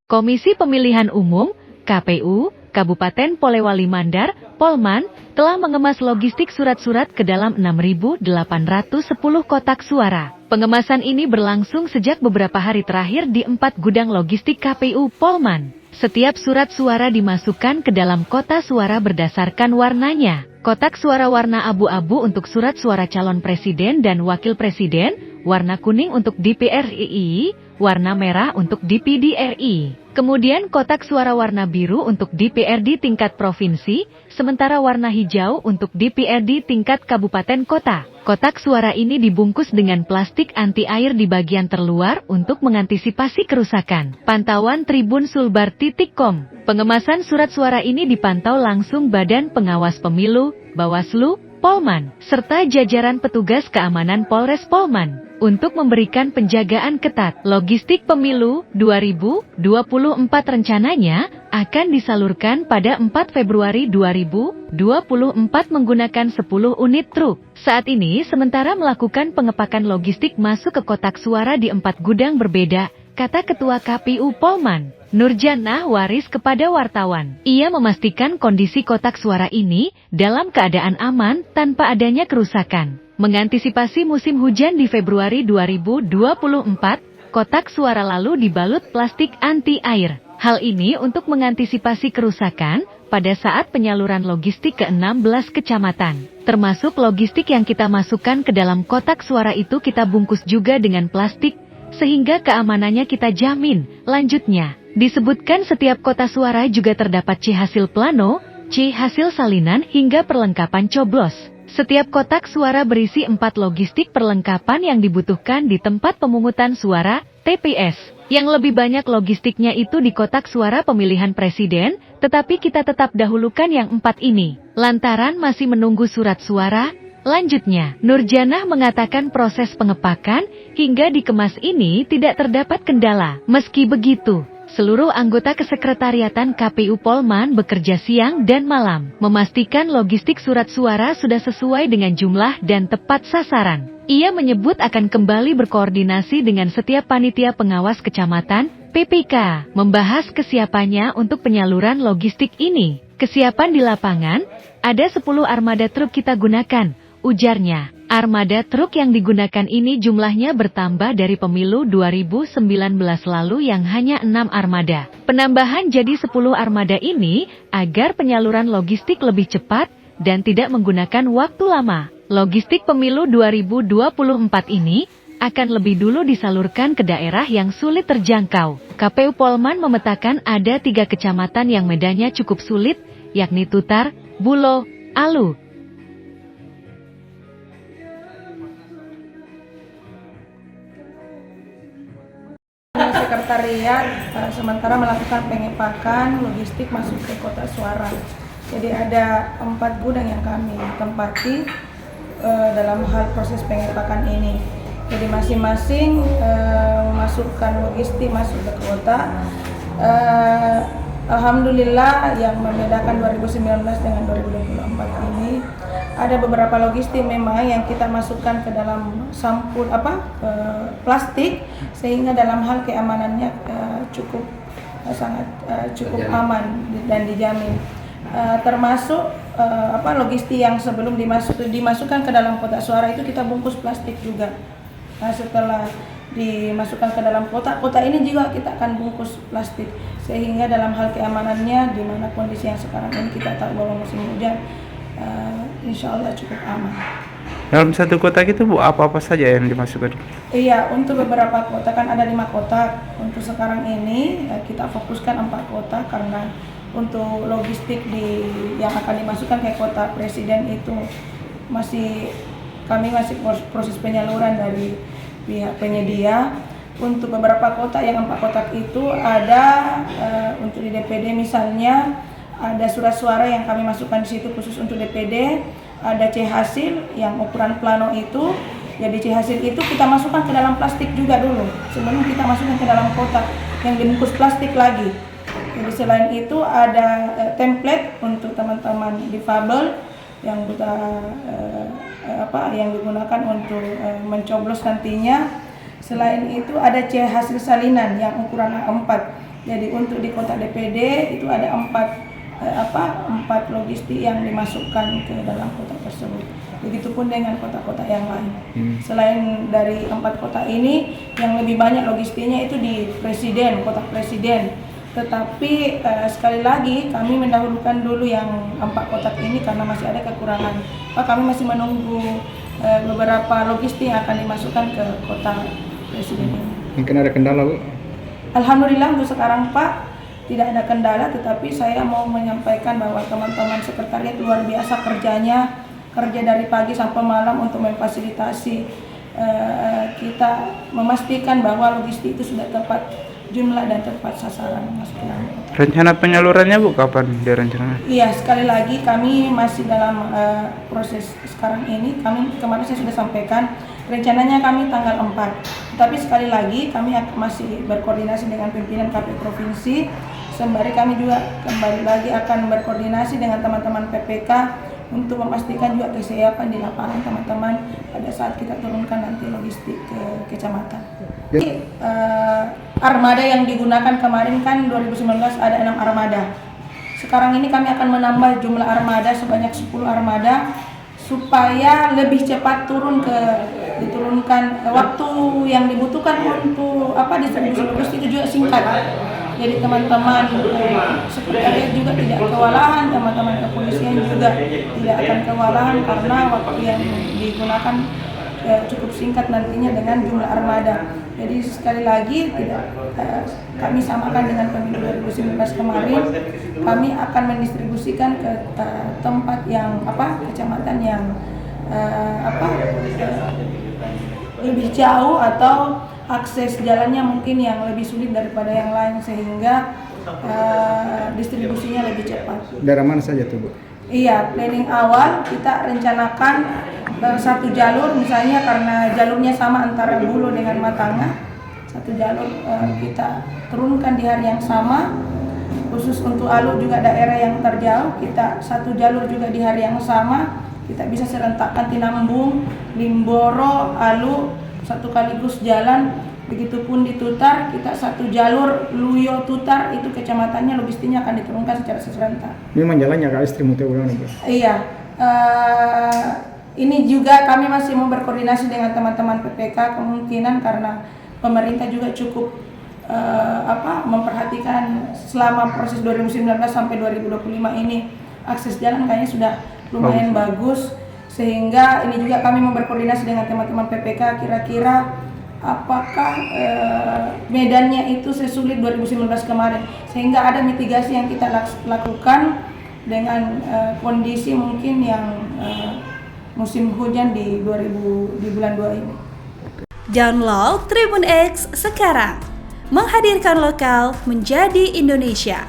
Komisi Pemilihan Umum, KPU, Kabupaten Polewali Mandar, Polman, telah mengemas logistik surat-surat ke dalam 6.810 kotak suara. Pengemasan ini berlangsung sejak beberapa hari terakhir di 4 gudang logistik KPU Polman. Setiap surat suara dimasukkan ke dalam kotak suara berdasarkan warnanya. Kotak suara warna abu-abu untuk surat suara calon presiden dan wakil presiden, warna kuning untuk DPR RI, warna merah untuk DPD RI. Kemudian kotak suara warna biru untuk DPRD tingkat provinsi, sementara warna hijau untuk DPRD tingkat kabupaten kota. Kotak suara ini dibungkus dengan plastik anti-air di bagian terluar untuk mengantisipasi kerusakan. Pantauan Tribun Sulbar.com. Pengemasan surat suara ini dipantau langsung Badan Pengawas Pemilu, Bawaslu, Polman, serta jajaran petugas keamanan Polres Polman untuk memberikan penjagaan ketat. Logistik pemilu 2024 rencananya akan disalurkan pada 4 Februari 2024 menggunakan 10 unit truk. Saat ini sementara melakukan pengepakan logistik masuk ke kotak suara di 4 gudang berbeda, kata Ketua KPU Polman, Nurjannah Waris kepada wartawan. Ia memastikan kondisi kotak suara ini dalam keadaan aman tanpa adanya kerusakan. Mengantisipasi musim hujan di Februari 2024, kotak suara lalu dibalut plastik anti-air. Hal ini untuk mengantisipasi kerusakan pada saat penyaluran logistik ke 16 kecamatan. Termasuk logistik yang kita masukkan ke dalam kotak suara itu kita bungkus juga dengan plastik, sehingga keamanannya kita jamin. Lanjutnya, disebutkan setiap kotak suara juga terdapat C hasil plano, C hasil salinan hingga perlengkapan coblos. Setiap kotak suara berisi 4 logistik perlengkapan yang dibutuhkan di tempat pemungutan suara, TPS. Yang lebih banyak logistiknya itu di kotak suara pemilihan presiden, tetapi kita tetap dahulukan yang 4 ini. Lantaran masih menunggu surat suara. Lanjutnya, Nurjannah mengatakan proses pengepakan hingga dikemas ini tidak terdapat kendala. Meski begitu, seluruh anggota kesekretariatan KPU Polman bekerja siang dan malam, memastikan logistik surat suara sudah sesuai dengan jumlah dan tepat sasaran. Ia menyebut akan kembali berkoordinasi dengan setiap panitia pengawas kecamatan, PPK, membahas kesiapannya untuk penyaluran logistik ini. Kesiapan di lapangan, ada 10 armada truk kita gunakan, ujarnya. Armada truk yang digunakan ini jumlahnya bertambah dari pemilu 2019 lalu yang hanya 6 armada. Penambahan jadi 10 armada ini agar penyaluran logistik lebih cepat dan tidak menggunakan waktu lama. Logistik pemilu 2024 ini akan lebih dulu disalurkan ke daerah yang sulit terjangkau. KPU Polman memetakan ada 3 kecamatan yang medannya cukup sulit, yakni Tutar, Bulo, Alu. Sekretariat sementara melakukan pengepakan logistik masuk ke kotak suara. Jadi ada 4 gudang yang kami tempati dalam hal proses pengepakan ini. Jadi masing-masing memasukkan logistik masuk ke kotak. Alhamdulillah yang membedakan 2019 dengan 2024 ini ada beberapa logistik memang yang kita masukkan ke dalam sampul plastik, sehingga dalam hal keamanannya cukup aman dan dijamin. Termasuk logistik yang sebelum dimasukkan ke dalam kotak suara itu kita bungkus plastik juga. Nah, setelah dimasukkan ke dalam kotak ini juga kita akan bungkus plastik, sehingga dalam hal keamanannya di mana kondisi yang sekarang ini kita tahu bahwa musim hujan, insya Allah cukup aman. Dalam satu kotak itu Bu, apa-apa saja yang dimasukkan? Iya, untuk beberapa kotak kan ada 5 kotak. Untuk sekarang ini kita fokuskan 4 kotak karena untuk logistik yang akan dimasukkan ke kotak presiden itu kami masih proses penyaluran dari pihak penyedia. Untuk beberapa kotak yang 4 kotak itu ada untuk di DPD misalnya ada surat suara yang kami masukkan di situ khusus untuk DPD, ada C hasil yang ukuran plano itu. Jadi C hasil itu kita masukkan ke dalam plastik juga dulu sebelum kita masukkan ke dalam kotak yang dibungkus plastik lagi. Jadi selain itu ada template untuk teman-teman difabel yang kita yang digunakan untuk mencoblos nantinya. Selain itu ada C hasil salinan yang ukuran A4. Jadi untuk di kotak DPD itu ada 4 logistik yang dimasukkan ke dalam kotak tersebut. Begitupun dengan kotak-kotak yang lain. Selain dari 4 kotak ini, yang lebih banyak logistiknya itu di presiden, kotak presiden. Tetapi sekali lagi kami mendahulukan dulu yang 4 kotak ini karena masih ada kekurangan. Kami masih menunggu beberapa logistik yang akan dimasukkan ke kotak presiden ini. Mungkin ada kendala, Bu? Alhamdulillah untuk sekarang Pak tidak ada kendala, tetapi saya mau menyampaikan bahwa teman-teman sekretariat luar biasa kerjanya, kerja dari pagi sampai malam untuk memfasilitasi kita memastikan bahwa logistik itu sudah tepat jumlah dan tepat sasaran. Rencana penyalurannya Bu kapan direncanakan? Iya, sekali lagi kami masih dalam proses sekarang ini. Kemarin saya sudah sampaikan rencananya kami tanggal 4. Tapi sekali lagi kami masih berkoordinasi dengan pimpinan KPU Provinsi. Sembari kami juga kembali lagi akan berkoordinasi dengan teman-teman PPK untuk memastikan juga kesiapan di lapangan teman-teman pada saat kita turunkan nanti logistik ke kecamatan. Jadi, armada yang digunakan kemarin kan 2019 ada 6 armada. Sekarang ini kami akan menambah jumlah armada sebanyak 10 armada supaya lebih cepat diturunkan waktu yang dibutuhkan untuk distribusi logistik itu juga singkat. Jadi teman-teman sekretariat juga tidak kewalahan, teman-teman kepolisian juga tidak akan kewalahan karena waktu yang digunakan cukup singkat nantinya dengan jumlah armada. Jadi sekali lagi kami samakan dengan pemilu 2019 kemarin, kami akan mendistribusikan ke tempat yang kecamatan yang lebih jauh atau akses jalannya mungkin yang lebih sulit daripada yang lain sehingga distribusinya lebih cepat. Daerah mana saja tuh, Bu? Iya, planning awal kita rencanakan satu jalur misalnya karena jalurnya sama antara Bulo dengan Matanga. Satu jalur kita turunkan di hari yang sama. Khusus untuk Alu juga daerah yang terjauh, kita satu jalur juga di hari yang sama. Kita bisa serentakkan Tinambung, Limboro, Alu satu kaligus jalan. Begitupun di Tutar kita satu jalur Luyo Tutar, itu kecamatannya logistiknya akan diturunkan secara serentak. Memang jalannya agak ekstrim itu, Bu. Iya, ini juga kami masih mau berkoordinasi dengan teman-teman PPK, kemungkinan karena pemerintah juga cukup memperhatikan selama proses 2019 sampai 2025 ini akses jalan kayaknya sudah lumayan bagus, sehingga ini juga kami mau berkoordinasi dengan teman-teman PPK kira-kira apakah medannya itu sesulit 2019 kemarin, sehingga ada mitigasi yang kita lakukan dengan kondisi mungkin yang musim hujan di bulan 2 ini. Download Tribun X sekarang, menghadirkan lokal menjadi Indonesia.